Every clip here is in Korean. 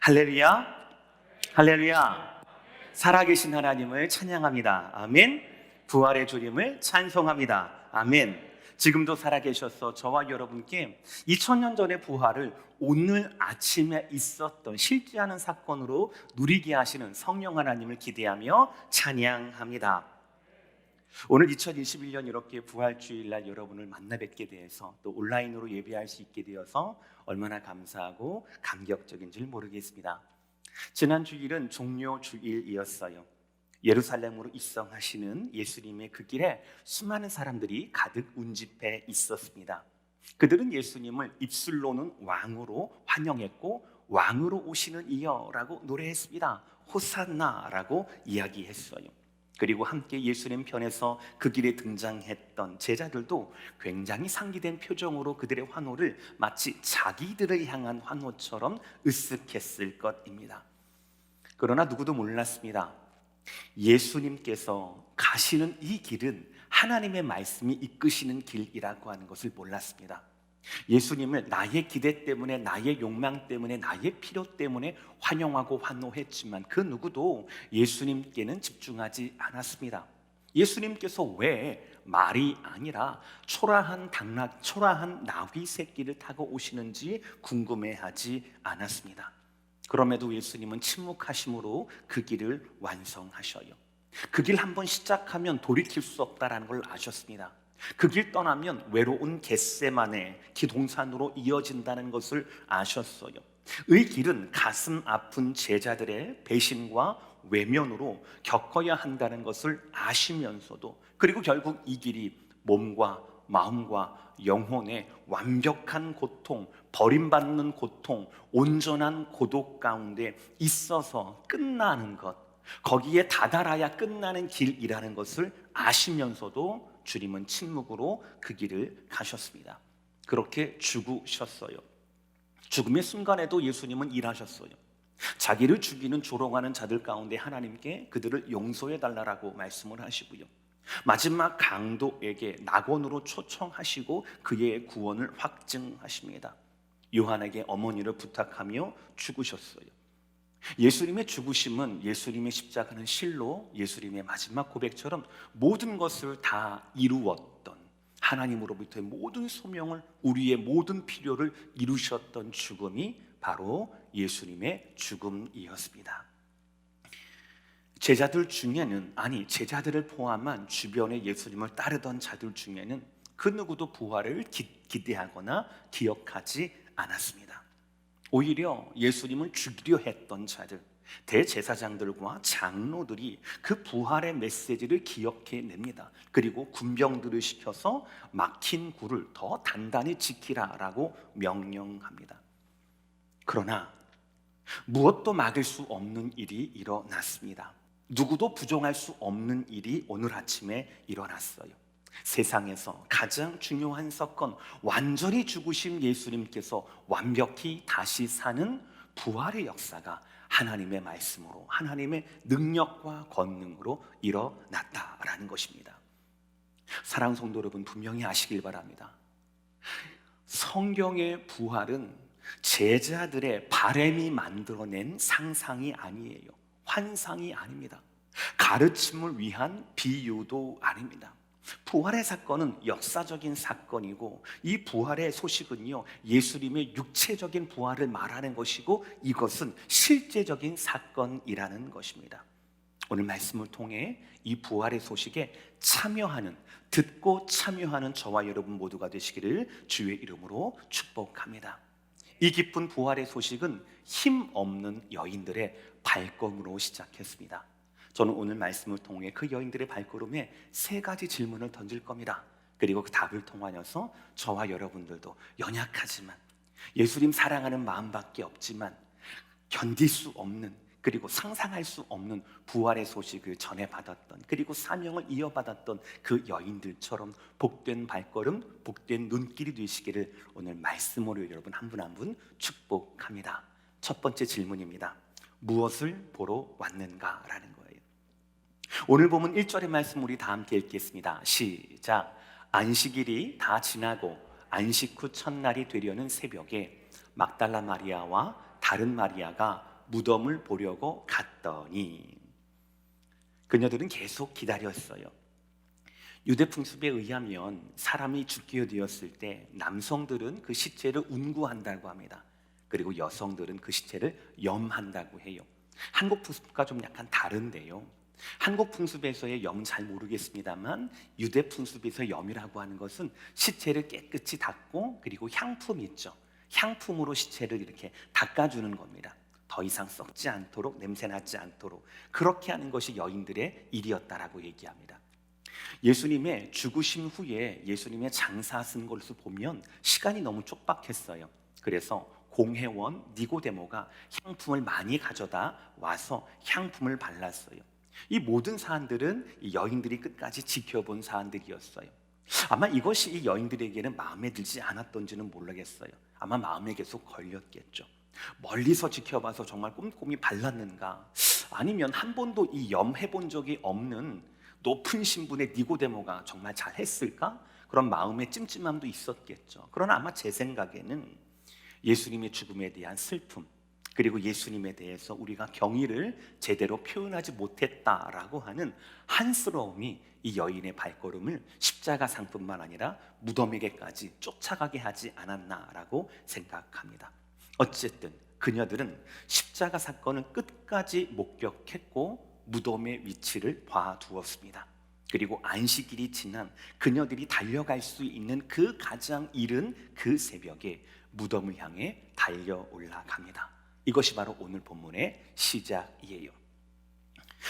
할렐루야, 할렐루야. 살아계신 하나님을 찬양합니다. 아멘. 부활의 주님을 찬송합니다. 아멘. 지금도 살아계셔서 저와 여러분께 2000년 전의 부활을 오늘 아침에 있었던 실제하는 사건으로 누리게 하시는 성령 하나님을 기대하며 찬양합니다. 오늘 2021년 이렇게 부활주일날 여러분을 만나 뵙게 돼서 또 온라인으로 예배할 수 있게 되어서 얼마나 감사하고 감격적인지 모르겠습니다. 지난 주일은 종료 주일이었어요. 예루살렘으로 입성하시는 예수님의 그 길에 수많은 사람들이 가득 운집해 있었습니다. 그들은 예수님을 입술로는 왕으로 환영했고 왕으로 오시는 이여라고 노래했습니다. 호산나라고 이야기했어요. 그리고 함께 예수님 편에서 그 길에 등장했던 제자들도 굉장히 상기된 표정으로 그들의 환호를 마치 자기들을 향한 환호처럼 으쓱했을 것입니다. 그러나 누구도 몰랐습니다. 예수님께서 가시는 이 길은 하나님의 말씀이 이끄시는 길이라고 하는 것을 몰랐습니다. 예수님을 나의 기대 때문에, 나의 욕망 때문에, 나의 필요 때문에 환영하고 환호했지만 그 누구도 예수님께는 집중하지 않았습니다. 예수님께서 왜 말이 아니라 초라한 나귀 새끼를 타고 오시는지 궁금해하지 않았습니다. 그럼에도 예수님은 침묵하심으로 그 길을 완성하셔요. 그 길 한번 시작하면 돌이킬 수 없다는 걸 아셨습니다. 그 길 떠나면 외로운 겟세마네 기동산으로 이어진다는 것을 아셨어요. 이 길은 가슴 아픈 제자들의 배신과 외면으로 겪어야 한다는 것을 아시면서도, 그리고 결국 이 길이 몸과 마음과 영혼의 완벽한 고통, 버림받는 고통, 온전한 고독 가운데 있어서 끝나는 것, 거기에 다다라야 끝나는 길이라는 것을 아시면서도 주님은 침묵으로 그 길을 가셨습니다. 그렇게 죽으셨어요. 죽음의 순간에도 예수님은 일하셨어요. 자기를 죽이는 조롱하는 자들 가운데 하나님께 그들을 용서해 달라고 말씀을 하시고요, 마지막 강도에게 낙원으로 초청하시고 그의 구원을 확증하십니다. 요한에게 어머니를 부탁하며 죽으셨어요. 예수님의 죽으심은, 예수님의 십자가는 실로 예수님의 마지막 고백처럼 모든 것을 다 이루었던, 하나님으로부터의 모든 소명을, 우리의 모든 필요를 이루셨던 죽음이 바로 예수님의 죽음이었습니다. 제자들 중에는, 제자들을 포함한 주변에 예수님을 따르던 자들 중에는 그 누구도 부활을 기대하거나 기억하지 않았습니다. 오히려 예수님을 죽이려 했던 자들, 대제사장들과 장로들이 그 부활의 메시지를 기억해냅니다. 그리고 군병들을 시켜서 막힌 굴을 더 단단히 지키라라고 명령합니다. 그러나 무엇도 막을 수 없는 일이 일어났습니다. 누구도 부정할 수 없는 일이 오늘 아침에 일어났어요. 세상에서 가장 중요한 사건, 완전히 죽으신 예수님께서 완벽히 다시 사는 부활의 역사가 하나님의 말씀으로, 하나님의 능력과 권능으로 일어났다라는 것입니다. 사랑하는 성도 여러분, 분명히 아시길 바랍니다. 성경의 부활은 제자들의 바램이 만들어낸 상상이 아니에요. 환상이 아닙니다. 가르침을 위한 비유도 아닙니다. 부활의 사건은 역사적인 사건이고, 이 부활의 소식은요, 예수님의 육체적인 부활을 말하는 것이고, 이것은 실제적인 사건이라는 것입니다. 오늘 말씀을 통해 이 부활의 소식에 듣고 참여하는 저와 여러분 모두가 되시기를 주의 이름으로 축복합니다. 이 기쁜 부활의 소식은 힘없는 여인들의 발걸음으로 시작했습니다. 저는 오늘 말씀을 통해 그 여인들의 발걸음에 3가지 질문을 던질 겁니다. 그리고 그 답을 통하여서 저와 여러분들도 연약하지만, 예수님 사랑하는 마음밖에 없지만 견딜 수 없는, 그리고 상상할 수 없는 부활의 소식을 전해받았던, 그리고 사명을 이어받았던 그 여인들처럼 복된 발걸음, 복된 눈길이 되시기를 오늘 말씀으로 여러분 한 분 한 분 축복합니다. 첫 번째 질문입니다. 무엇을 보러 왔는가? 라는 거예요. 오늘 보면 1절의 말씀 우리 다 함께 읽겠습니다. 시작. 안식일이 다 지나고 안식 후 첫날이 되려는 새벽에 막달라 마리아와 다른 마리아가 무덤을 보려고 갔더니 그녀들은 계속 기다렸어요. 유대 풍습에 의하면 사람이 죽게 되었을 때 남성들은 그 시체를 운구한다고 합니다. 그리고 여성들은 그 시체를 염한다고 해요. 한국 풍습과 좀 약간 다른데요. 한국 풍습에서의 염 잘 모르겠습니다만 유대 풍습에서 염이라고 하는 것은 시체를 깨끗이 닦고 그리고 향품 있죠. 향품으로 시체를 이렇게 닦아주는 겁니다. 더 이상 썩지 않도록, 냄새 나지 않도록 그렇게 하는 것이 여인들의 일이었다라고 얘기합니다. 예수님의 죽으신 후에 예수님의 장사 쓴 것을 보면 시간이 너무 촉박했어요. 그래서 공회원 니고데모가 향품을 많이 가져다 와서 향품을 발랐어요. 이 모든 사안들은 이 여인들이 끝까지 지켜본 사안들이었어요. 아마 이것이 이 여인들에게는 마음에 들지 않았던지는 모르겠어요. 아마 마음에 계속 걸렸겠죠. 멀리서 지켜봐서 정말 꼼꼼히 발랐는가? 아니면 한 번도 이 염해본 적이 없는 높은 신분의 니고데모가 정말 잘했을까? 그런 마음의 찜찜함도 있었겠죠. 그러나 아마 제 생각에는 예수님의 죽음에 대한 슬픔, 그리고 예수님에 대해서 우리가 경의를 제대로 표현하지 못했다라고 하는 한스러움이 이 여인의 발걸음을 십자가 상뿐만 아니라 무덤에게까지 쫓아가게 하지 않았나라고 생각합니다. 어쨌든 그녀들은 십자가 사건을 끝까지 목격했고 무덤의 위치를 봐두었습니다. 그리고 안식일이 지난 그녀들이 달려갈 수 있는 그 가장 이른 그 새벽에 무덤을 향해 달려 올라갑니다. 이것이 바로 오늘 본문의 시작이에요.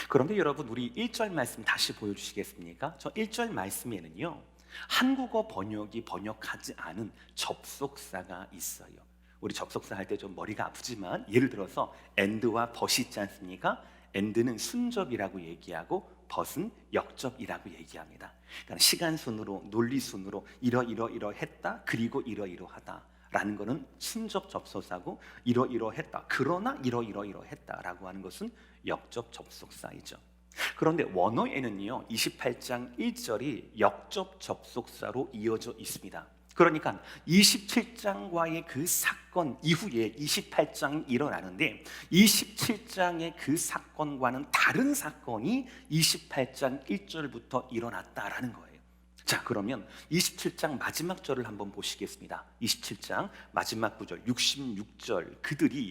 그런데 여러분, 우리 1절 말씀 다시 보여주시겠습니까? 저 1절 말씀에는요, 한국어 번역하지 않은 접속사가 있어요. 우리 접속사 할 때 좀 머리가 아프지만 예를 들어서 and와 but 있지 않습니까? and는 순접이라고 얘기하고 but은 역접이라고 얘기합니다. 그러니까 시간순으로, 논리순으로 이러했다, 그리고 이러하다 라는 것은 순접 접속사고, 이러했다, 그러나 이러했다라고 하는 것은 역접 접속사이죠. 그런데 원어에는요 28장 1절이 역접 접속사로 이어져 있습니다. 그러니까 27장과의 그 사건 이후에 28장이 일어나는데 27장의 그 사건과는 다른 사건이 28장 1절부터 일어났다라는 거예요. 자, 그러면 27장 마지막 절을 한번 보시겠습니다. 27장 마지막 구절 66절,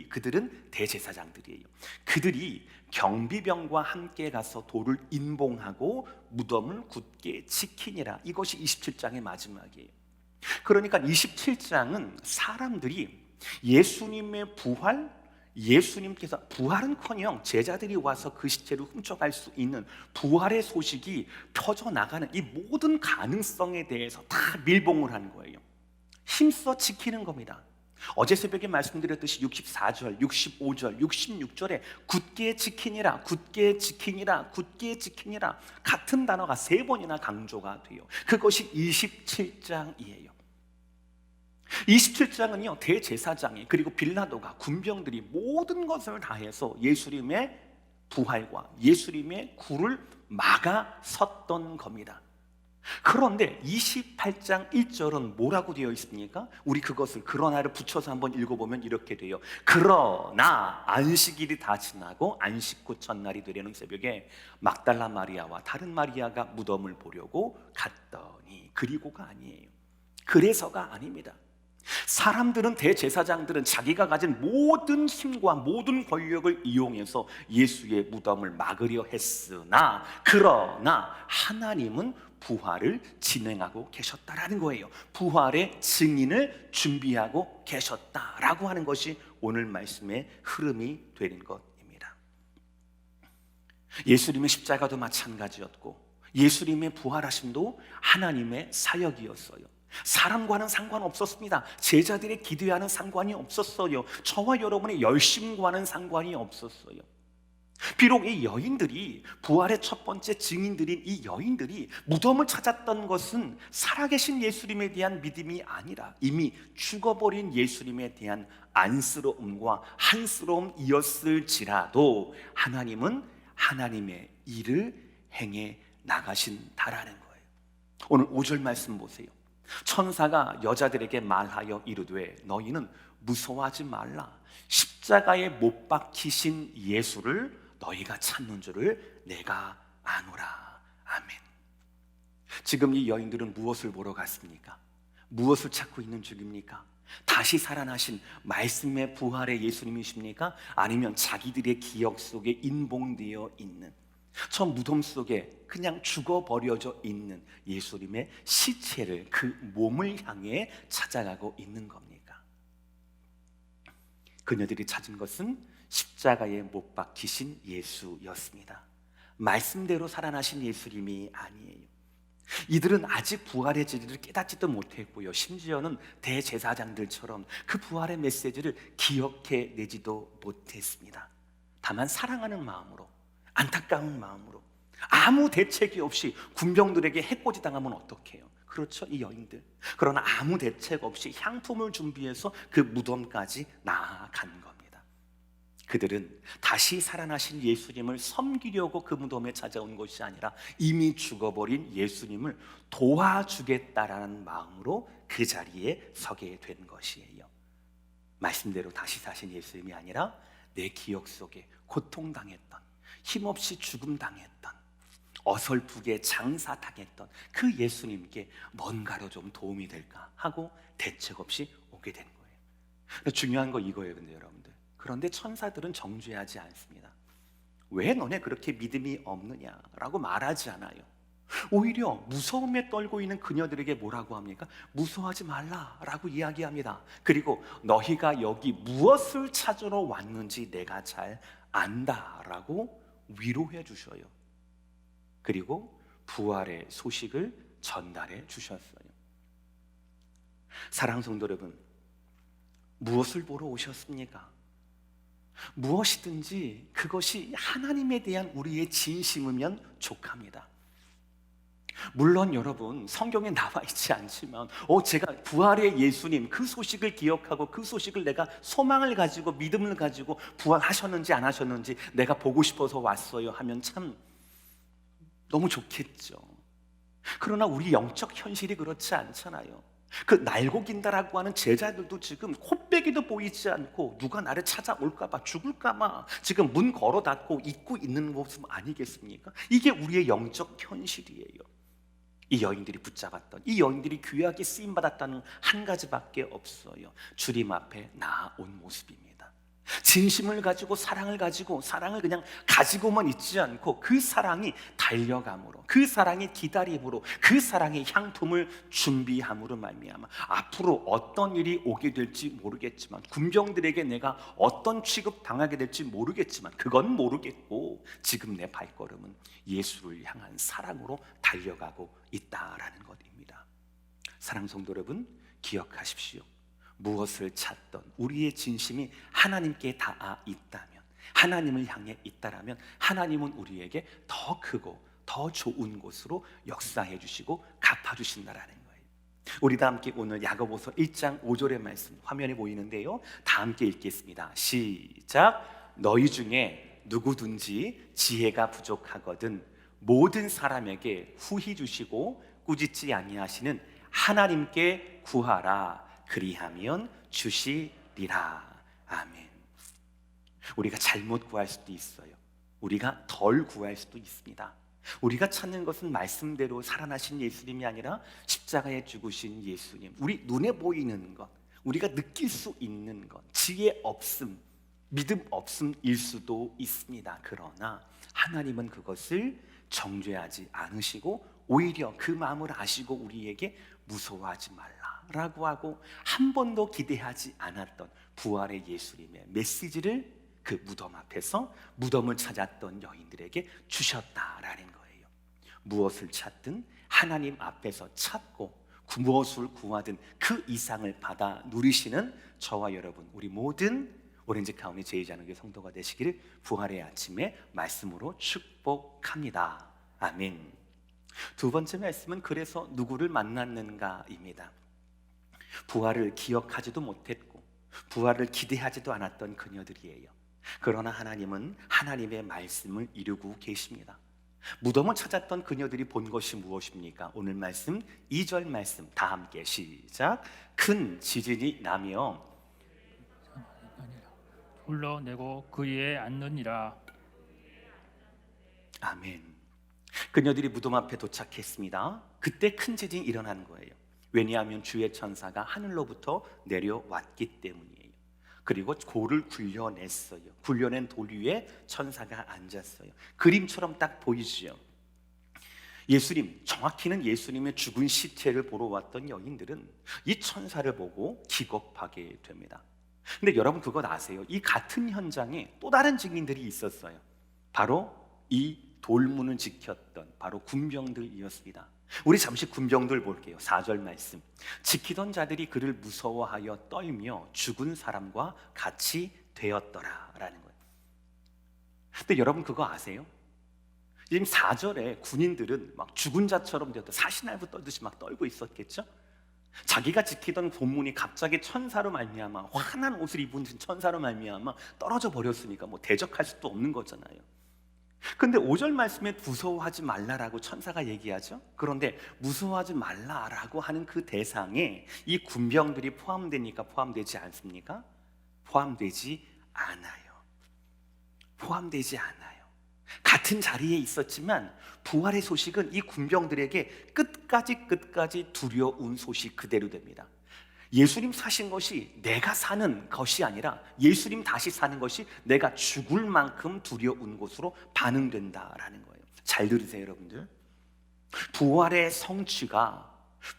그들은 대제사장들이에요. 그들이 경비병과 함께 가서 돌을 인봉하고 무덤을 굳게 지키니라. 이것이 27장의 마지막이에요. 그러니까 27장은 사람들이 예수님의 예수님께서 부활은커녕 제자들이 와서 그 시체를 훔쳐갈 수 있는 부활의 소식이 퍼져나가는 이 모든 가능성에 대해서 다 밀봉을 하는 거예요. 힘써 지키는 겁니다. 어제 새벽에 말씀드렸듯이 64절, 65절, 66절에 굳게 지키니라, 굳게 지키니라, 굳게 지키니라 같은 단어가 3번이나 강조가 돼요. 그것이 27장이에요. 27장은요 대제사장이 그리고 빌라도가 군병들이 모든 것을 다해서 예수님의 부활과 예수님의 굴을 막아 섰던 겁니다. 그런데 28장 1절은 뭐라고 되어 있습니까? 우리 그것을 그러나를 붙여서 한번 읽어보면 이렇게 돼요. 그러나 안식일이 다 지나고 안식 후 첫날이 되려는 새벽에 막달라 마리아와 다른 마리아가 무덤을 보려고 갔더니, 그리고가 아니에요. 그래서가 아닙니다. 사람들은, 대제사장들은 자기가 가진 모든 힘과 모든 권력을 이용해서 예수의 무덤을 막으려 했으나, 그러나 하나님은 부활을 진행하고 계셨다라는 거예요. 부활의 증인을 준비하고 계셨다라고 하는 것이 오늘 말씀의 흐름이 되는 것입니다. 예수님의 십자가도 마찬가지였고 예수님의 부활하심도 하나님의 사역이었어요. 사람과는 상관없었습니다. 제자들의 기도와는 상관이 없었어요. 저와 여러분의 열심과는 상관이 없었어요. 비록 이 여인들이, 부활의 첫 번째 증인들인 이 여인들이 무덤을 찾았던 것은 살아계신 예수님에 대한 믿음이 아니라 이미 죽어버린 예수님에 대한 안쓰러움과 한스러움이었을지라도 하나님은 하나님의 일을 행해 나가신다라는 거예요. 오늘 5절 말씀 보세요. 천사가 여자들에게 말하여 이르되 너희는 무서워하지 말라. 십자가에 못 박히신 예수를 너희가 찾는 줄을 내가 아노라. 아멘. 지금 이 여인들은 무엇을 보러 갔습니까? 무엇을 찾고 있는 중입니까? 다시 살아나신 말씀의 부활의 예수님이십니까? 아니면 자기들의 기억 속에 인봉되어 있는, 저 무덤 속에 그냥 죽어버려져 있는 예수님의 시체를, 그 몸을 향해 찾아가고 있는 겁니까? 그녀들이 찾은 것은 십자가에 못 박히신 예수였습니다. 말씀대로 살아나신 예수님이 아니에요. 이들은 아직 부활의 진리를 깨닫지도 못했고요, 심지어는 대제사장들처럼 그 부활의 메시지를 기억해내지도 못했습니다. 다만 사랑하는 마음으로, 안타까운 마음으로, 아무 대책이 없이 군병들에게 해코지 당하면 어떡해요? 그렇죠, 이 여인들. 그러나 아무 대책 없이 향품을 준비해서 그 무덤까지 나아간 겁니다. 그들은 다시 살아나신 예수님을 섬기려고 그 무덤에 찾아온 것이 아니라 이미 죽어버린 예수님을 도와주겠다라는 마음으로 그 자리에 서게 된 것이에요. 말씀대로 다시 사신 예수님이 아니라 내 기억 속에 고통당했던, 힘없이 죽음당했던, 어설프게 장사당했던 그 예수님께 뭔가로 좀 도움이 될까 하고 대책 없이 오게 된 거예요. 중요한 거 이거예요. 근데 여러분들, 그런데 천사들은 정죄하지 않습니다. 왜 너네 그렇게 믿음이 없느냐라고 말하지 않아요. 오히려 무서움에 떨고 있는 그녀들에게 뭐라고 합니까? 무서워하지 말라라고 이야기합니다. 그리고 너희가 여기 무엇을 찾으러 왔는지 내가 잘 안다라고 위로해 주셔요. 그리고 부활의 소식을 전달해 주셨어요. 사랑하는 성도 여러분, 무엇을 보러 오셨습니까? 무엇이든지 그것이 하나님에 대한 우리의 진심이면 족합니다. 물론 여러분, 성경에 나와 있지 않지만 제가 부활의 예수님 그 소식을 기억하고 그 소식을 내가 소망을 가지고 믿음을 가지고 부활하셨는지 안 하셨는지 내가 보고 싶어서 왔어요 하면 참 너무 좋겠죠. 그러나 우리 영적 현실이 그렇지 않잖아요. 그 날고 긴다라고 하는 제자들도 지금 코빼기도 보이지 않고 누가 나를 찾아올까봐, 죽을까봐 지금 문 걸어 닫고 있고 있는 모습 아니겠습니까? 이게 우리의 영적 현실이에요. 이 여인들이 붙잡았던, 이 여인들이 귀하게 쓰임받았다는 한 가지밖에 없어요. 주님 앞에 나아온 모습입니다. 진심을 가지고, 사랑을 가지고, 사랑을 그냥 가지고만 있지 않고 그 사랑이 달려감으로, 그 사랑이 기다림으로, 그 사랑의 향품을 준비함으로 말미암아 앞으로 어떤 일이 오게 될지 모르겠지만, 군병들에게 내가 어떤 취급 당하게 될지 모르겠지만, 그건 모르겠고 지금 내 발걸음은 예수를 향한 사랑으로 달려가고 있다라는 것입니다. 사랑 성도 여러분, 기억하십시오. 무엇을 찾던 우리의 진심이 하나님께 닿아 있다면, 하나님을 향해 있다라면 하나님은 우리에게 더 크고 더 좋은 곳으로 역사해 주시고 갚아 주신다라는 거예요. 우리 다 함께 오늘 야고보서 1장 5절의 말씀 화면에 보이는데요, 다 함께 읽겠습니다. 시작. 너희 중에 누구든지 지혜가 부족하거든 모든 사람에게 후히 주시고 꾸짖지 아니하시는 하나님께 구하라. 그리하면 주시리라. 아멘. 우리가 잘못 구할 수도 있어요. 우리가 덜 구할 수도 있습니다. 우리가 찾는 것은 말씀대로 살아나신 예수님이 아니라 십자가에 죽으신 예수님, 우리 눈에 보이는 것, 우리가 느낄 수 있는 것, 지혜 없음, 믿음 없음일 수도 있습니다. 그러나 하나님은 그것을 정죄하지 않으시고 오히려 그 마음을 아시고 우리에게 무서워하지 말라라고 하고 한 번도 기대하지 않았던 부활의 예수님의 메시지를 그 무덤 앞에서 무덤을 찾았던 여인들에게 주셨다라는 거예요. 무엇을 찾든 하나님 앞에서 찾고 무엇을 구하든 그 이상을 받아 누리시는 저와 여러분, 우리 모든 오렌지 카운티 제2자녀교회 성도가 되시기를 부활의 아침에 말씀으로 축복합니다. 아멘. 두 번째 말씀은 그래서 누구를 만났는가입니다. 부활을 기억하지도 못했고 부활을 기대하지도 않았던 그녀들이에요. 그러나 하나님은 하나님의 말씀을 이루고 계십니다. 무덤을 찾았던 그녀들이 본 것이 무엇입니까? 오늘 말씀 2절 말씀 다 함께 시작. 큰 지진이 나며 불러내고 그 위에 앉느니라. 아멘. 그녀들이 무덤 앞에 도착했습니다. 그때 큰 지진이 일어나는 거예요. 왜냐하면 주의 천사가 하늘로부터 내려왔기 때문이에요. 그리고 골을 굴려냈어요. 굴려낸 돌 위에 천사가 앉았어요. 그림처럼 딱 보이시죠? 예수님, 정확히는 예수님의 죽은 시체를 보러 왔던 여인들은 이 천사를 보고 기겁하게 됩니다. 근데 여러분 그것 아세요? 이 같은 현장에 또 다른 증인들이 있었어요. 바로 이 돌문을 지켰던 바로 군병들이었습니다. 우리 잠시 군병들 볼게요. 4절 말씀. 지키던 자들이 그를 무서워하여 떨며 죽은 사람과 같이 되었더라라는 거예요. 근데 여러분 그거 아세요? 지금 4절에 군인들은 막 죽은 자처럼 되었다, 사시나무 떨듯이 막 떨고 있었겠죠? 자기가 지키던 본문이 갑자기 천사로 말미암아, 환한 옷을 입은 천사로 말미암아 떨어져 버렸으니까 뭐 대적할 수도 없는 거잖아요. 근데 5절 말씀에 무서워하지 말라라고 천사가 얘기하죠. 그런데 무서워하지 말라라고 하는 그 대상에 이 군병들이 포함되니까 포함되지 않습니까? 포함되지 않아요. 포함되지 않아요. 같은 자리에 있었지만 부활의 소식은 이 군병들에게 끝까지 두려운 소식 그대로 됩니다. 예수님 사신 것이 내가 사는 것이 아니라 예수님 다시 사는 것이 내가 죽을 만큼 두려운 것으로 반응된다라는 거예요. 잘 들으세요, 여러분들. 부활의 성취가,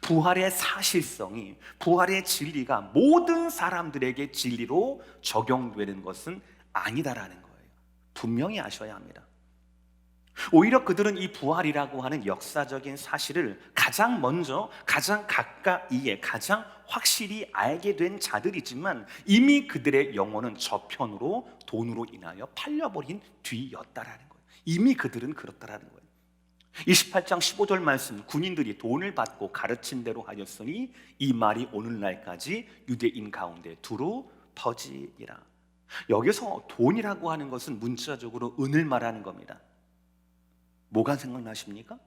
부활의 사실성이, 부활의 진리가 모든 사람들에게 진리로 적용되는 것은 아니다라는 거예요. 분명히 아셔야 합니다. 오히려 그들은 이 부활이라고 하는 역사적인 사실을 가장 먼저, 가장 가까이에, 가장 확실히 알게 된 자들이지만 이미 그들의 영혼은 저편으로 돈으로 인하여 팔려버린 뒤였다라는 거예요. 이미 그들은 그렇다라는 거예요. 28장 15절 말씀, 군인들이 돈을 받고 가르친 대로 하였으니 이 말이 오늘날까지 유대인 가운데 두루 퍼지니라. 여기서 돈이라고 하는 것은 문자적으로 은을 말하는 겁니다. 뭐가 생각나십니까?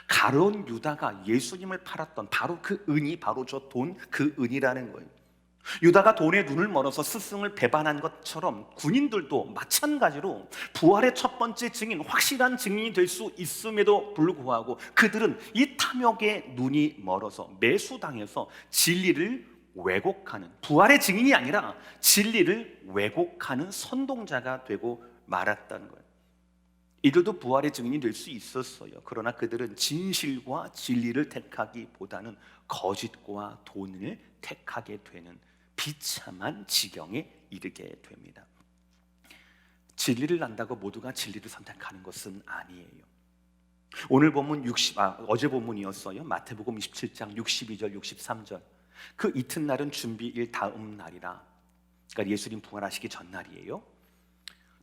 가룟 유다가 예수님을 팔았던 바로 그 은이 바로 저 돈, 그 은이라는 거예요. 유다가 돈에 눈을 멀어서 스승을 배반한 것처럼 군인들도 마찬가지로 부활의 첫 번째 증인, 확실한 증인이 될 수 있음에도 불구하고 그들은 이 탐욕에 눈이 멀어서 매수당해서 진리를 왜곡하는, 부활의 증인이 아니라 진리를 왜곡하는 선동자가 되고 말았다는 거예요. 이들도 부활의 증인이 될 수 있었어요. 그러나 그들은 진실과 진리를 택하기보다는 거짓과 돈을 택하게 되는 비참한 지경에 이르게 됩니다. 진리를 안다고 모두가 진리를 선택하는 것은 아니에요. 오늘 본문 어제 본문이었어요. 마태복음 27장 62절 63절. 그 이튿날은 준비일 다음 날이라, 그러니까 예수님 부활하시기 전날이에요.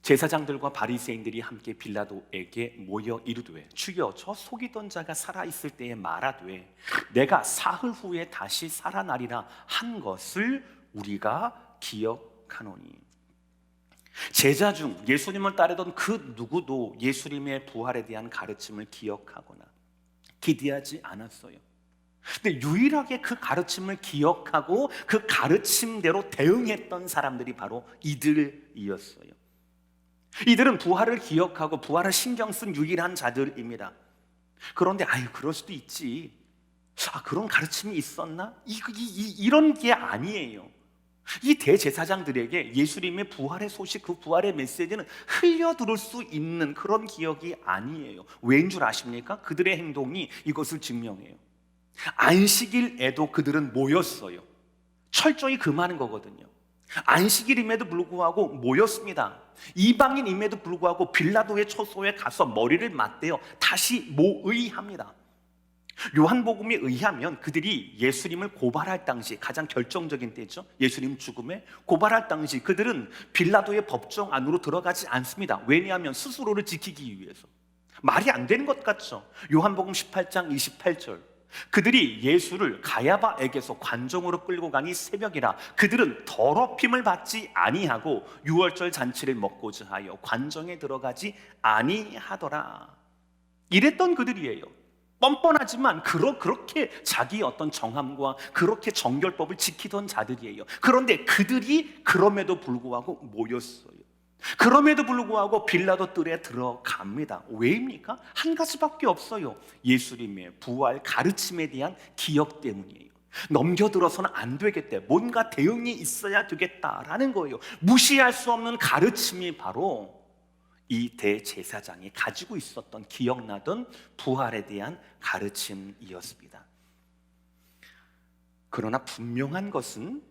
제사장들과 바리새인들이 함께 빌라도에게 모여 이르되 주여, 저 속이던 자가 살아있을 때에 말하되 내가 사흘 후에 다시 살아나리라 한 것을 우리가 기억하노니. 제자 중 예수님을 따르던 그 누구도 예수님의 부활에 대한 가르침을 기억하거나 기대하지 않았어요. 근데 유일하게 그 가르침을 기억하고 그 가르침대로 대응했던 사람들이 바로 이들이었어요. 이들은 부활을 기억하고 부활을 신경 쓴 유일한 자들입니다. 그런데 그럴 수도 있지, 그런 가르침이 있었나? 이런 게 아니에요. 이 대제사장들에게 예수님의 부활의 소식, 그 부활의 메시지는 흘려들을 수 있는 그런 기억이 아니에요. 왜인 줄 아십니까? 그들의 행동이 이것을 증명해요. 안식일에도 그들은 모였어요. 철저히 금하는 거거든요. 안식일임에도 불구하고 모였습니다. 이방인임에도 불구하고 빌라도의 처소에 가서 머리를 맞대어 다시 모의합니다. 요한복음에 의하면 그들이 예수님을 고발할 당시, 가장 결정적인 때죠, 예수님 죽음에 고발할 당시 그들은 빌라도의 법정 안으로 들어가지 않습니다. 왜냐하면 스스로를 지키기 위해서. 말이 안 되는 것 같죠. 요한복음 18장 28절, 그들이 예수를 가야바에게서 관정으로 끌고 가니 새벽이라 그들은 더럽힘을 받지 아니하고 유월절 잔치를 먹고자 하여 관정에 들어가지 아니하더라. 이랬던 그들이에요. 뻔뻔하지만 그렇게 자기 어떤 정함과 그렇게 정결법을 지키던 자들이에요. 그런데 그들이 그럼에도 불구하고 모였어요. 그럼에도 불구하고 빌라도 뜰에 들어갑니다. 왜입니까? 한 가지밖에 없어요. 예수님의 부활 가르침에 대한 기억 때문이에요. 넘겨들어서는 안 되겠다, 뭔가 대응이 있어야 되겠다라는 거예요. 무시할 수 없는 가르침이 바로 이 대제사장이 가지고 있었던, 기억나던 부활에 대한 가르침이었습니다. 그러나 분명한 것은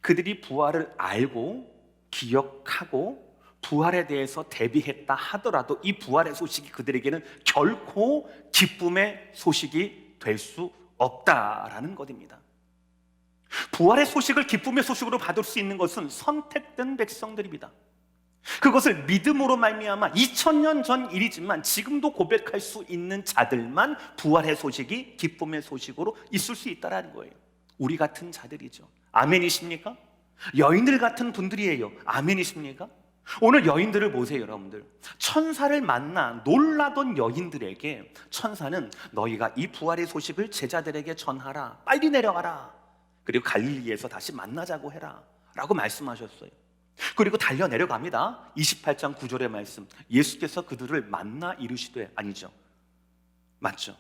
그들이 부활을 알고 기억하고 부활에 대해서 대비했다 하더라도 이 부활의 소식이 그들에게는 결코 기쁨의 소식이 될 수 없다라는 것입니다. 부활의 소식을 기쁨의 소식으로 받을 수 있는 것은 선택된 백성들입니다. 그것을 믿음으로 말미암아 2000년 전 일이지만 지금도 고백할 수 있는 자들만 부활의 소식이 기쁨의 소식으로 있을 수 있다는 거예요. 우리 같은 자들이죠. 아멘이십니까? 여인들 같은 분들이에요. 아멘이십니까? 오늘 여인들을 보세요, 여러분들. 천사를 만나 놀라던 여인들에게 천사는 너희가 이 부활의 소식을 제자들에게 전하라, 빨리 내려가라, 그리고 갈릴리에서 다시 만나자고 해라 라고 말씀하셨어요. 그리고 달려 내려갑니다. 28장 9절의 말씀, 예수께서 그들을 만나 이르시되, 아니죠, 맞죠?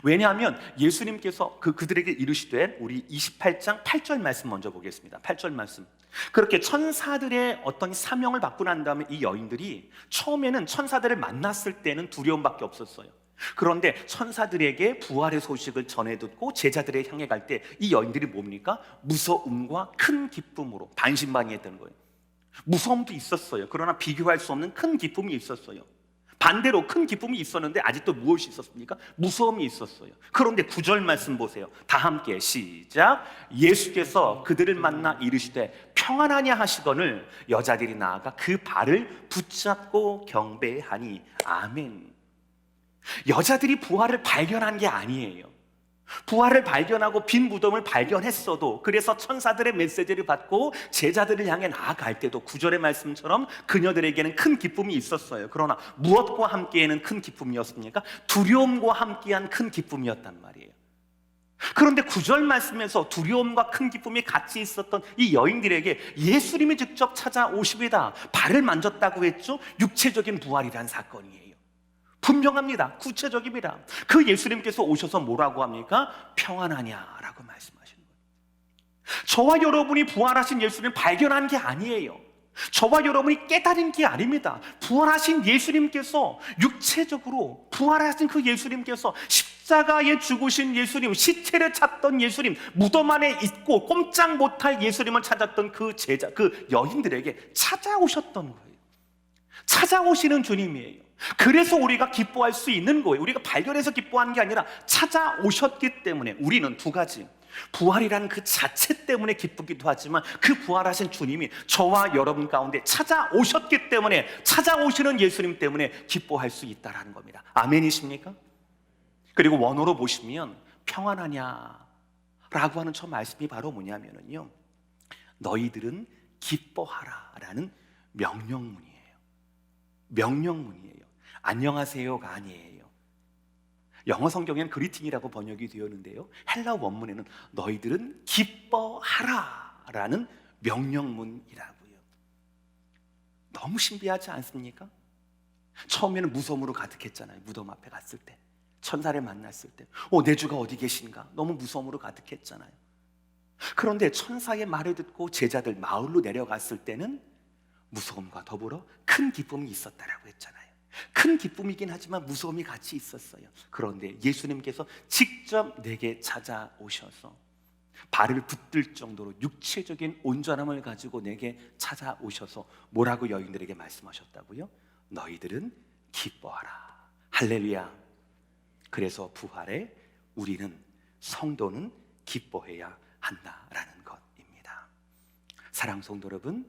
왜냐하면 예수님께서 그들에게 이르시되, 우리 28장 8절 말씀 먼저 보겠습니다. 8절 말씀. 그렇게 천사들의 어떤 사명을 받고 난 다음에 이 여인들이 처음에는 천사들을 만났을 때는 두려움밖에 없었어요. 그런데 천사들에게 부활의 소식을 전해 듣고 제자들에게 향해 갈 때 이 여인들이 뭡니까? 무서움과 큰 기쁨으로 반신반의했던 거예요. 무서움도 있었어요. 그러나 비교할 수 없는 큰 기쁨이 있었어요. 반대로 큰 기쁨이 있었는데 아직도 무엇이 있었습니까? 무서움이 있었어요. 그런데 9절 말씀 보세요. 다 함께 시작. 예수께서 그들을 만나 이르시되 평안하냐 하시거늘 여자들이 나아가 그 발을 붙잡고 경배하니. 아멘. 여자들이 부활을 발견한 게 아니에요. 부활을 발견하고 빈 무덤을 발견했어도, 그래서 천사들의 메시지를 받고 제자들을 향해 나아갈 때도 9절의 말씀처럼 그녀들에게는 큰 기쁨이 있었어요. 그러나 무엇과 함께에는 큰 기쁨이었습니까? 두려움과 함께한 큰 기쁨이었단 말이에요. 그런데 9절 말씀에서 두려움과 큰 기쁨이 같이 있었던 이 여인들에게 예수님이 직접 찾아오시리다, 발을 만졌다고 했죠. 육체적인 부활이란 사건이에요. 분명합니다. 구체적입니다. 그 예수님께서 오셔서 뭐라고 합니까? 평안하냐라고 말씀하시는 거예요. 저와 여러분이 부활하신 예수님을 발견한 게 아니에요. 저와 여러분이 깨달은 게 아닙니다. 부활하신 예수님께서, 육체적으로 부활하신 그 예수님께서, 십자가에 죽으신 예수님, 시체를 찾던 예수님, 무덤 안에 있고 꼼짝 못할 예수님을 찾았던 그 제자, 그 여인들에게 찾아오셨던 거예요. 찾아오시는 주님이에요. 그래서 우리가 기뻐할 수 있는 거예요. 우리가 발견해서 기뻐하는 게 아니라 찾아오셨기 때문에. 우리는 두 가지, 부활이라는 그 자체 때문에 기쁘기도 하지만 그 부활하신 주님이 저와 여러분 가운데 찾아오셨기 때문에, 찾아오시는 예수님 때문에 기뻐할 수 있다는 겁니다. 아멘이십니까? 그리고 원어로 보시면 평안하냐 라고 하는 첫 말씀이 바로 뭐냐면요, 너희들은 기뻐하라 라는 명령문이에요. 명령문이에요. 안녕하세요가 아니에요. 영어 성경에는 그리팅이라고 번역이 되었는데요, 헬라 원문에는 너희들은 기뻐하라 라는 명령문이라고요. 너무 신비하지 않습니까? 처음에는 무서움으로 가득했잖아요. 무덤 앞에 갔을 때, 천사를 만났을 때, 내 주가 어디 계신가, 너무 무서움으로 가득했잖아요. 그런데 천사의 말을 듣고 제자들 마을로 내려갔을 때는 무서움과 더불어 큰 기쁨이 있었다라고 했잖아요. 큰 기쁨이긴 하지만 무서움이 같이 있었어요. 그런데 예수님께서 직접 내게 찾아오셔서 발을 붙들 정도로 육체적인 온전함을 가지고 내게 찾아오셔서 뭐라고 여인들에게 말씀하셨다고요? 너희들은 기뻐하라. 할렐루야. 그래서 부활에 우리는, 성도는 기뻐해야 한다라는 것입니다. 사랑 성도 여러분,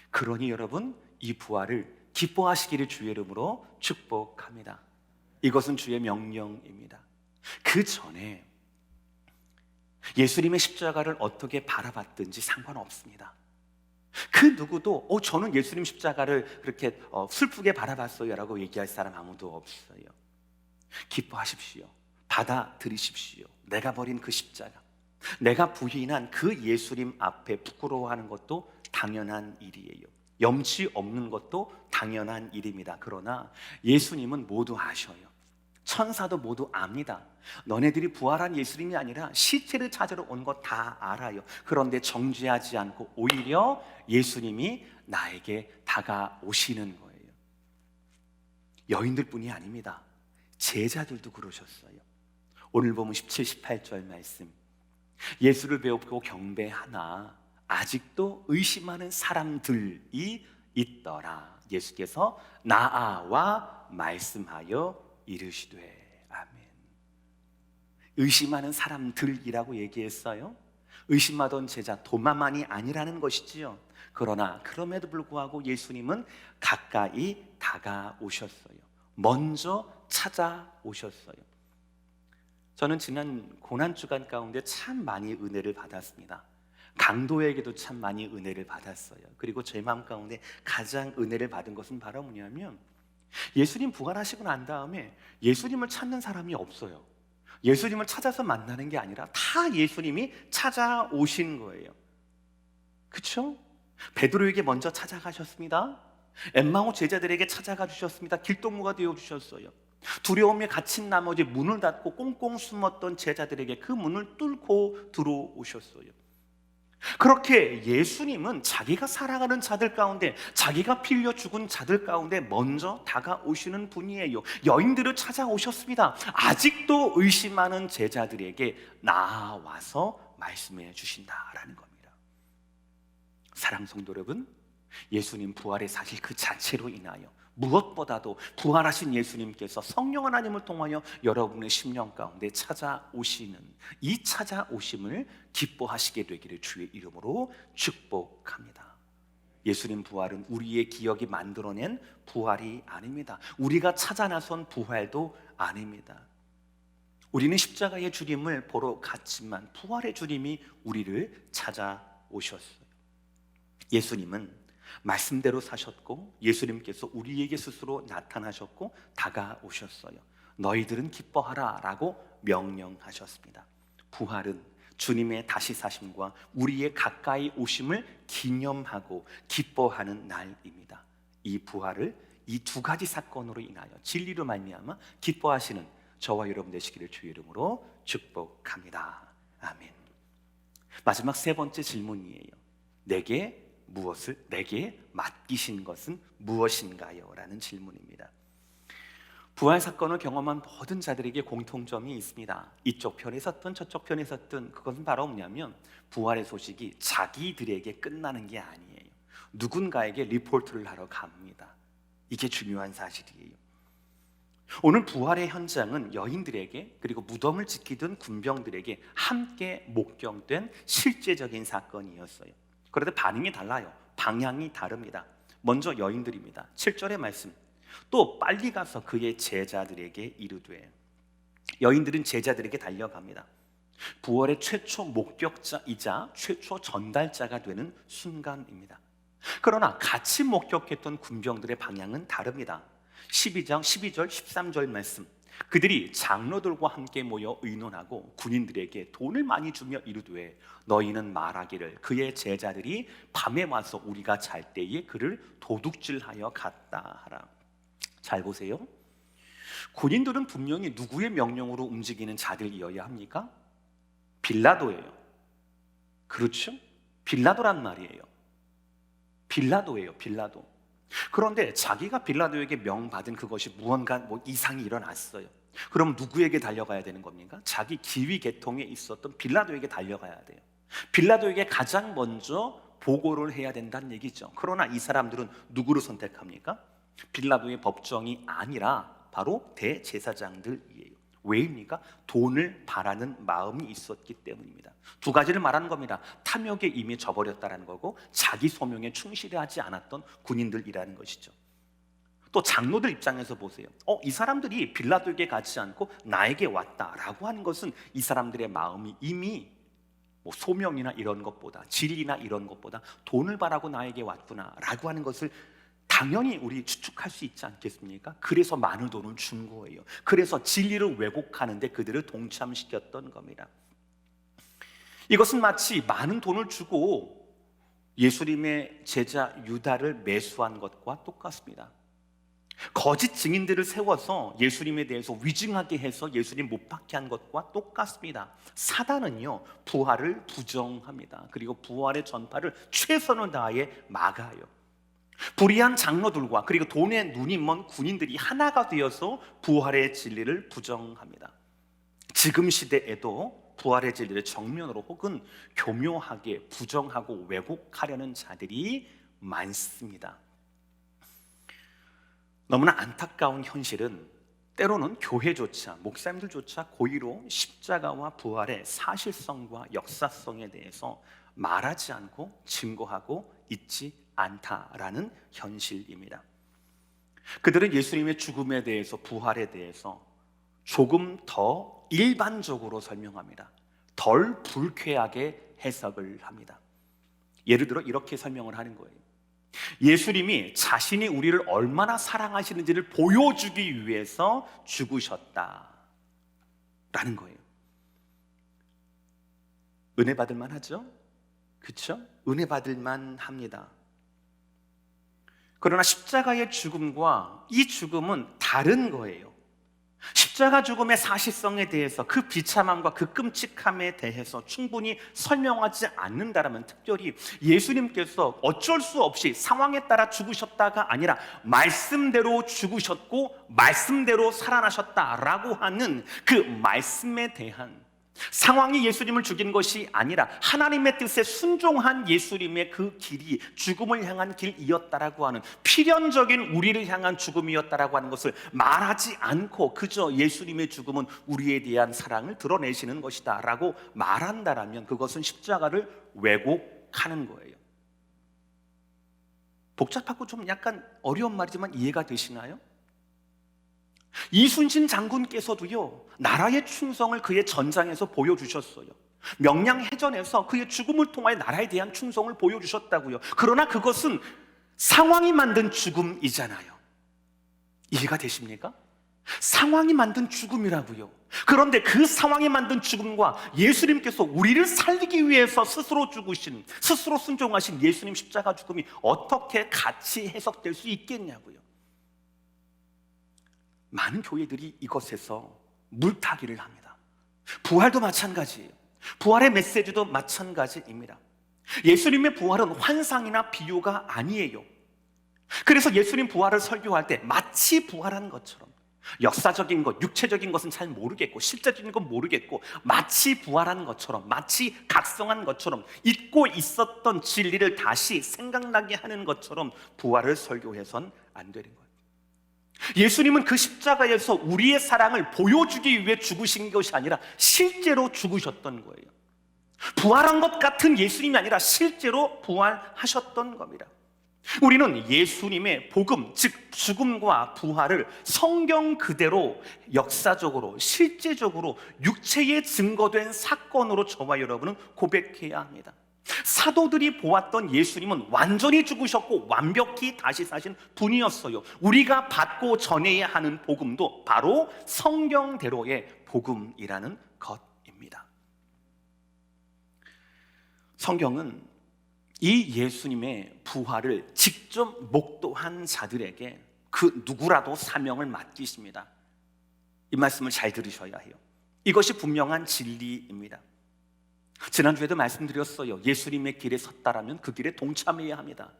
그러니 여러분, 이 부활을 기뻐하시기를 주의 이름으로 축복합니다. 이것은 주의 명령입니다. 그 전에 예수님의 십자가를 어떻게 바라봤든지 상관없습니다. 그 누구도 저는 예수님 십자가를 그렇게 슬프게 바라봤어요 라고 얘기할 사람 아무도 없어요. 기뻐하십시오. 받아들이십시오. 내가 버린 그 십자가, 내가 부인한 그 예수님 앞에 부끄러워하는 것도 당연한 일이에요. 염치 없는 것도 당연한 일입니다. 그러나 예수님은 모두 아셔요. 천사도 모두 압니다. 너네들이 부활한 예수님이 아니라 시체를 찾으러 온 거 다 알아요. 그런데 정죄하지 않고 오히려 예수님이 나에게 다가오시는 거예요. 여인들뿐이 아닙니다. 제자들도 그러셨어요. 오늘 보면 17, 18절 말씀, 예수를 배우고 경배하나 아직도 의심하는 사람들이 있더라. 예수께서 나아와 말씀하여 이르시되. 아멘. 의심하는 사람들이라고 얘기했어요. 의심하던 제자 도마만이 아니라는 것이지요. 그러나 그럼에도 불구하고 예수님은 가까이 다가오셨어요. 먼저 찾아오셨어요. 저는 지난 고난주간 가운데 참 많이 은혜를 받았습니다. 강도에게도 참 많이 은혜를 받았어요. 그리고 제 마음 가운데 가장 은혜를 받은 것은 바로 뭐냐면, 예수님 부활하시고 난 다음에 예수님을 찾는 사람이 없어요. 예수님을 찾아서 만나는 게 아니라 다 예수님이 찾아오신 거예요. 그렇죠? 베드로에게 먼저 찾아가셨습니다. 엠마오 제자들에게 찾아가 주셨습니다. 길동무가 되어 주셨어요. 두려움에 갇힌 나머지 문을 닫고 꽁꽁 숨었던 제자들에게 그 문을 뚫고 들어오셨어요. 그렇게 예수님은 자기가 사랑하는 자들 가운데, 자기가 피 흘려 죽은 자들 가운데 먼저 다가오시는 분이에요. 여인들을 찾아오셨습니다. 아직도 의심하는 제자들에게 나와서 말씀해 주신다라는 겁니다. 사랑 성도 여러분, 예수님 부활의 사실 그 자체로 인하여 무엇보다도 부활하신 예수님께서 성령 하나님을 통하여 여러분의 심령 가운데 찾아오시는 이 찾아오심을 기뻐하시게 되기를 주의 이름으로 축복합니다. 예수님 부활은 우리의 기억이 만들어낸 부활이 아닙니다. 우리가 찾아 나선 부활도 아닙니다. 우리는 십자가의 주님을 보러 갔지만 부활의 주님이 우리를 찾아오셨어요. 예수님은 말씀대로 사셨고, 예수님께서 우리에게 스스로 나타나셨고 다가오셨어요. 너희들은 기뻐하라 라고 명령하셨습니다. 부활은 주님의 다시 사심과 우리의 가까이 오심을 기념하고 기뻐하는 날입니다. 이 부활을 이 두 가지 사건으로 인하여 진리로 말미암아 기뻐하시는 저와 여러분 되시기를 주의 이름으로 축복합니다. 아멘. 마지막 세 번째 질문이에요. 내게 맡기신 것은 무엇인가요? 라는 질문입니다. 부활 사건을 경험한 모든 자들에게 공통점이 있습니다. 이쪽 편에 섰든 저쪽 편에 섰든 그것은 바로 뭐냐면, 부활의 소식이 자기들에게 끝나는 게 아니에요. 누군가에게 리포트를 하러 갑니다. 이게 중요한 사실이에요. 오늘 부활의 현장은 여인들에게, 그리고 무덤을 지키던 군병들에게 함께 목격된 실제적인 사건이었어요. 그런데 반응이 달라요. 방향이 다릅니다. 먼저 여인들입니다. 7절의 말씀, 또 빨리 가서 그의 제자들에게 이르되. 여인들은 제자들에게 달려갑니다. 부활의 최초 목격자이자 최초 전달자가 되는 순간입니다. 그러나 같이 목격했던 군병들의 방향은 다릅니다. 12장 12절 13절 말씀, 그들이 장로들과 함께 모여 의논하고 군인들에게 돈을 많이 주며 이르되, 너희는 말하기를 그의 제자들이 밤에 와서 우리가 잘 때에 그를 도둑질하여 갔다 하라. 잘 보세요. 군인들은 분명히 누구의 명령으로 움직이는 자들이어야 합니까? 빌라도예요. 그렇죠? 빌라도란 말이에요. 빌라도예요. 빌라도. 그런데 자기가 빌라도에게 명받은 그것이 무언가 이상이 일어났어요. 그럼 누구에게 달려가야 되는 겁니까? 자기 지위 계통에 있었던 빌라도에게 달려가야 돼요. 빌라도에게 가장 먼저 보고를 해야 된다는 얘기죠. 그러나 이 사람들은 누구를 선택합니까? 빌라도의 법정이 아니라 바로 대제사장들이에요. 왜입니까? 돈을 바라는 마음이 있었기 때문입니다. 두 가지를 말하는 겁니다. 탐욕에 이미 져버렸다는 거고, 자기 소명에 충실하지 않았던 군인들이라는 것이죠. 또 장로들 입장에서 보세요. 이 사람들이 빌라도에게 가지 않고 나에게 왔다라고 하는 것은 이 사람들의 마음이 이미 소명이나 이런 것보다, 질이나 이런 것보다 돈을 바라고 나에게 왔구나라고 하는 것을 당연히 우리 추측할 수 있지 않겠습니까? 그래서 많은 돈을 준 거예요. 그래서 진리를 왜곡하는데 그들을 동참시켰던 겁니다. 이것은 마치 많은 돈을 주고 예수님의 제자 유다를 매수한 것과 똑같습니다. 거짓 증인들을 세워서 예수님에 대해서 위증하게 해서 예수님 못 박게 한 것과 똑같습니다. 사단은요, 부활을 부정합니다. 그리고 부활의 전파를 최선을 다해 막아요. 불의한 장로들과 그리고 돈에 눈이 먼 군인들이 하나가 되어서 부활의 진리를 부정합니다. 지금 시대에도 부활의 진리를 정면으로 혹은 교묘하게 부정하고 왜곡하려는 자들이 많습니다. 너무나 안타까운 현실은 때로는 교회조차, 목사님들조차 고의로 십자가와 부활의 사실성과 역사성에 대해서 말하지 않고 증거하고 있지 않다라는 현실입니다. 그들은 예수님의 죽음에 대해서, 부활에 대해서 조금 더 일반적으로 설명합니다. 덜 불쾌하게 해석을 합니다. 예를 들어 이렇게 설명을 하는 거예요. 예수님이 자신이 우리를 얼마나 사랑하시는지를 보여주기 위해서 죽으셨다라는 거예요. 은혜 받을 만하죠? 그렇죠? 은혜 받을 만합니다. 그러나 십자가의 죽음과 이 죽음은 다른 거예요. 십자가 죽음의 사실성에 대해서, 그 비참함과 그 끔찍함에 대해서 충분히 설명하지 않는다라면, 특별히 예수님께서 어쩔 수 없이 상황에 따라 죽으셨다가 아니라 말씀대로 죽으셨고 말씀대로 살아나셨다라고 하는 그 말씀에 대한, 상황이 예수님을 죽인 것이 아니라 하나님의 뜻에 순종한 예수님의 그 길이 죽음을 향한 길이었다라고 하는, 필연적인 우리를 향한 죽음이었다라고 하는 것을 말하지 않고 그저 예수님의 죽음은 우리에 대한 사랑을 드러내시는 것이다 라고 말한다라면 그것은 십자가를 왜곡하는 거예요. 복잡하고 좀 약간 어려운 말이지만 이해가 되시나요? 이순신 장군께서도요, 나라의 충성을 그의 전장에서 보여주셨어요. 명량해전에서 그의 죽음을 통하여 나라에 대한 충성을 보여주셨다고요. 그러나 그것은 상황이 만든 죽음이잖아요. 이해가 되십니까? 상황이 만든 죽음이라고요. 그런데 그 상황이 만든 죽음과 예수님께서 우리를 살리기 위해서 스스로 죽으신, 스스로 순종하신 예수님 십자가 죽음이 어떻게 같이 해석될 수 있겠냐고요. 많은 교회들이 이것에서 물타기를 합니다. 부활도 마찬가지예요. 부활의 메시지도 마찬가지입니다. 예수님의 부활은 환상이나 비유가 아니에요. 그래서 예수님 부활을 설교할 때 마치 부활한 것처럼, 역사적인 것, 육체적인 것은 잘 모르겠고 실제적인 건 모르겠고 마치 부활한 것처럼, 마치 각성한 것처럼, 잊고 있었던 진리를 다시 생각나게 하는 것처럼 부활을 설교해선 안 되는 거예요. 예수님은 그 십자가에서 우리의 사랑을 보여주기 위해 죽으신 것이 아니라 실제로 죽으셨던 거예요. 부활한 것 같은 예수님이 아니라 실제로 부활하셨던 겁니다. 우리는 예수님의 복음, 즉 죽음과 부활을 성경 그대로 역사적으로, 실제적으로 육체에 증거된 사건으로 저와 여러분은 고백해야 합니다. 사도들이 보았던 예수님은 완전히 죽으셨고 완벽히 다시 사신 분이었어요. 우리가 받고 전해야 하는 복음도 바로 성경대로의 복음이라는 것입니다. 성경은 이 예수님의 부활을 직접 목도한 자들에게 그 누구라도 사명을 맡기십니다. 이 말씀을 잘 들으셔야 해요. 이것이 분명한 진리입니다. 지난주에도 말씀드렸어요. 예수님의 길에 섰다라면 그 길에 동참해야 합니다.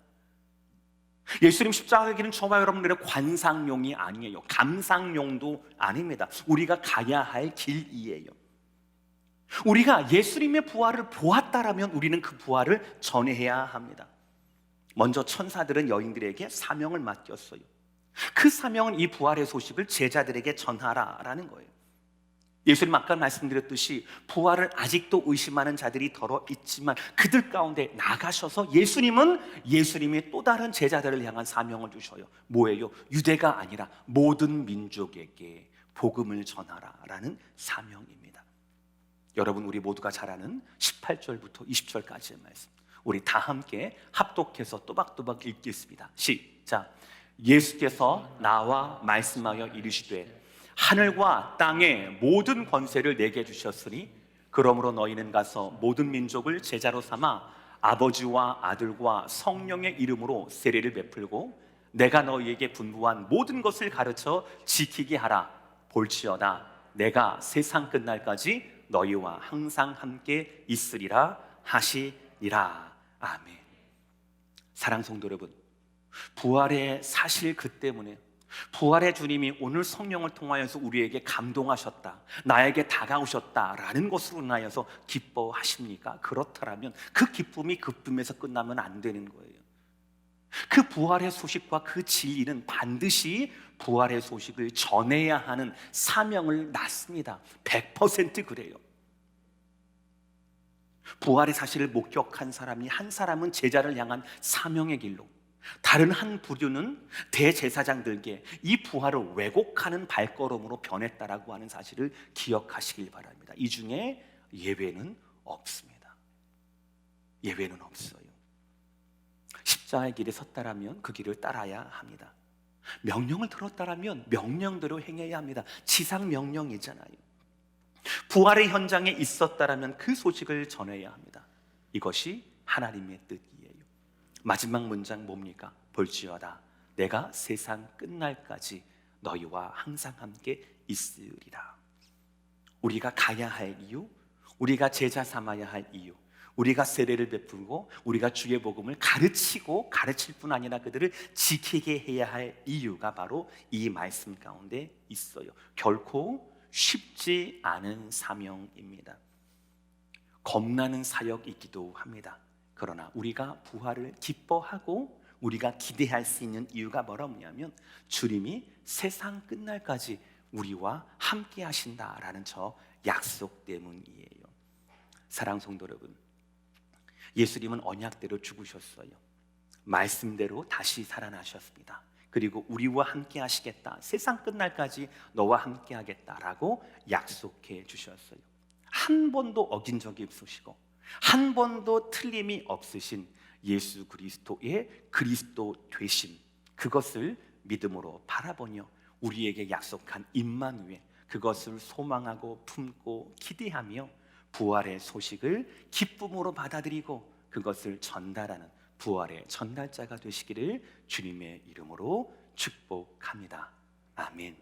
예수님 십자가의 길은 저와 여러분들의 관상용이 아니에요. 감상용도 아닙니다. 우리가 가야 할 길이에요. 우리가 예수님의 부활을 보았다라면 우리는 그 부활을 전해야 합니다. 먼저 천사들은 여인들에게 사명을 맡겼어요. 그 사명은 이 부활의 소식을 제자들에게 전하라라는 거예요. 예수님 아까 말씀드렸듯이 부활을 아직도 의심하는 자들이 더러 있지만 그들 가운데 나가셔서 예수님이 또 다른 제자들을 향한 사명을 주셔요. 뭐예요? 유대가 아니라 모든 민족에게 복음을 전하라라는 사명입니다. 여러분, 우리 모두가 잘 아는 18절부터 20절까지의 말씀, 우리 다 함께 합독해서 또박또박 읽겠습니다. 시작. 예수께서 나와 말씀하여 이르시되 하늘과 땅의 모든 권세를 내게 주셨으니 그러므로 너희는 가서 모든 민족을 제자로 삼아 아버지와 아들과 성령의 이름으로 세례를 베풀고 내가 너희에게 분부한 모든 것을 가르쳐 지키게 하라. 볼지어다 내가 세상 끝날까지 너희와 항상 함께 있으리라 하시니라. 아멘. 사랑 성도 여러분, 부활의 사실 그 때문에 부활의 주님이 오늘 성령을 통하여서 우리에게 감동하셨다, 나에게 다가오셨다라는 것으로 인하여서 기뻐하십니까? 그렇다면 그 기쁨이 기쁨에서 끝나면 안 되는 거예요. 그 부활의 소식과 그 진리는 반드시 부활의 소식을 전해야 하는 사명을 낳습니다. 100% 그래요. 부활의 사실을 목격한 사람이 한 사람은 제자를 향한 사명의 길로, 다른 한 부류는 대제사장들에게 이 부활을 왜곡하는 발걸음으로 변했다라고 하는 사실을 기억하시길 바랍니다. 이 중에 예외는 없습니다. 예외는 없어요. 십자가의 길에 섰다라면 그 길을 따라야 합니다. 명령을 들었다라면 명령대로 행해야 합니다. 지상 명령이잖아요. 부활의 현장에 있었다라면 그 소식을 전해야 합니다. 이것이 하나님의 뜻이에요. 마지막 문장 뭡니까? 볼지어다 내가 세상 끝날까지 너희와 항상 함께 있으리라. 우리가 가야 할 이유, 우리가 제자 삼아야 할 이유, 우리가 세례를 베풀고 우리가 주의 복음을 가르치고 가르칠 뿐 아니라 그들을 지키게 해야 할 이유가 바로 이 말씀 가운데 있어요. 결코 쉽지 않은 사명입니다. 겁나는 사역이기도 합니다. 그러나 우리가 부활을 기뻐하고 우리가 기대할 수 있는 이유가 뭐냐면 주님이 세상 끝날까지 우리와 함께 하신다라는 저 약속 때문이에요. 사랑 성도 여러분, 예수님은 언약대로 죽으셨어요. 말씀대로 다시 살아나셨습니다. 그리고 우리와 함께 하시겠다, 세상 끝날까지 너와 함께 하겠다라고 약속해 주셨어요. 한 번도 어긴 적이 없으시고 한 번도 틀림이 없으신 예수 그리스도의 그리스도 되심, 그것을 믿음으로 바라보며 우리에게 약속한 임마누엘, 그것을 소망하고 품고 기대하며 부활의 소식을 기쁨으로 받아들이고 그것을 전달하는 부활의 전달자가 되시기를 주님의 이름으로 축복합니다. 아멘.